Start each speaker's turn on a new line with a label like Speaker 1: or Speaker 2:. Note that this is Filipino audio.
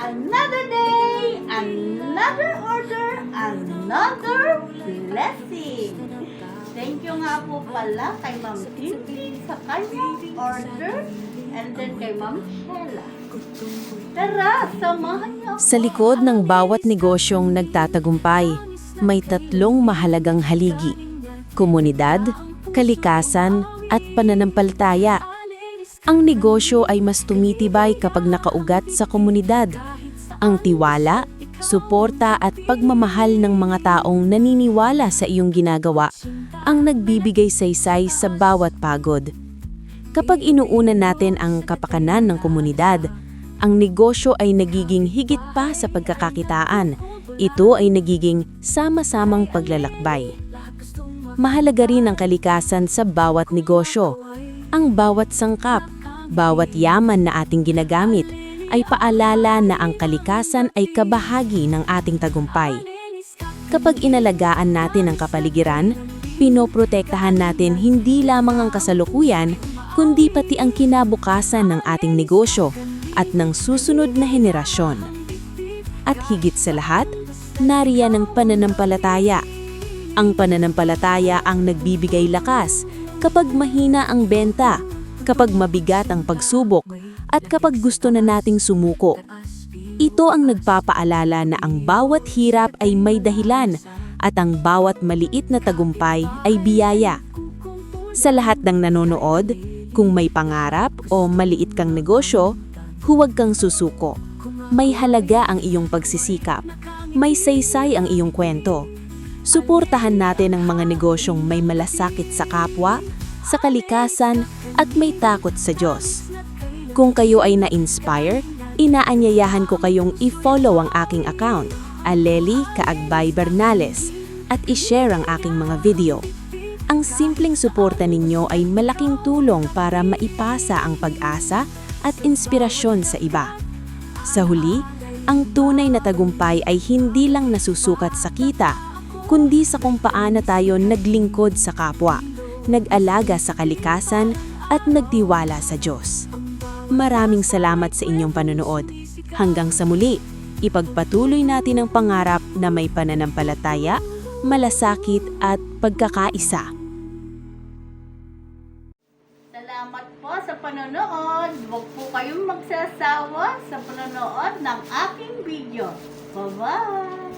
Speaker 1: Another day, another order, another blessing. Thank you nga po pala kay Ma'am Titi sa kanyang order and then kay Ma'am Sheila. Tara, samahan niyo ako.
Speaker 2: Sa likod ng bawat negosyong nagtatagumpay, may tatlong mahalagang haligi: komunidad, kalikasan, at pananampalataya. Ang negosyo ay mas tumitibay kapag nakaugat sa komunidad. Ang tiwala, suporta at pagmamahal ng mga taong naniniwala sa iyong ginagawa ang nagbibigay saysay sa bawat pagod. Kapag inuunan natin ang kapakanan ng komunidad, ang negosyo ay nagiging higit pa sa pagkakakitaan. Ito ay nagiging sama-samang paglalakbay. Mahalaga rin ang kalikasan sa bawat negosyo. Ang bawat sangkap, bawat yaman na ating ginagamit ay paalala na ang kalikasan ay kabahagi ng ating tagumpay. Kapag inalagaan natin ang kapaligiran, pinoprotektahan natin hindi lamang ang kasalukuyan, kundi pati ang kinabukasan ng ating negosyo at ng susunod na henerasyon. At higit sa lahat, nariyan ang pananampalataya. Ang pananampalataya ang nagbibigay lakas kapag mahina ang benta, kapag mabigat ang pagsubok, at kapag gusto na nating sumuko. Ito ang nagpapaalala na ang bawat hirap ay may dahilan at ang bawat maliit na tagumpay ay biyaya. Sa lahat ng nanonood, kung may pangarap o maliit kang negosyo, huwag kang susuko. May halaga ang iyong pagsisikap. May saysay ang iyong kwento. Suportahan natin ang mga negosyong may malasakit sa kapwa, sa kalikasan, at may takot sa Diyos. Kung kayo ay na-inspire, inaanyayahan ko kayong i-follow ang aking account, Aleli Kaagbay Bernales, at i-share ang aking mga video. Ang simpleng suporta ninyo ay malaking tulong para maipasa ang pag-asa at inspirasyon sa iba. Sa huli, ang tunay na tagumpay ay hindi lang nasusukat sa kita, kundi sa kung paano tayo naglingkod sa kapwa, nag-alaga sa kalikasan, at nagtiwala sa Diyos. Maraming salamat sa inyong panonood. Hanggang sa muli, ipagpatuloy natin ang pangarap na may pananampalataya, malasakit at pagkakaisa.
Speaker 1: Salamat po sa panonood. Huwag po kayong magsasawa sa panonood ng aking video. Bye-bye!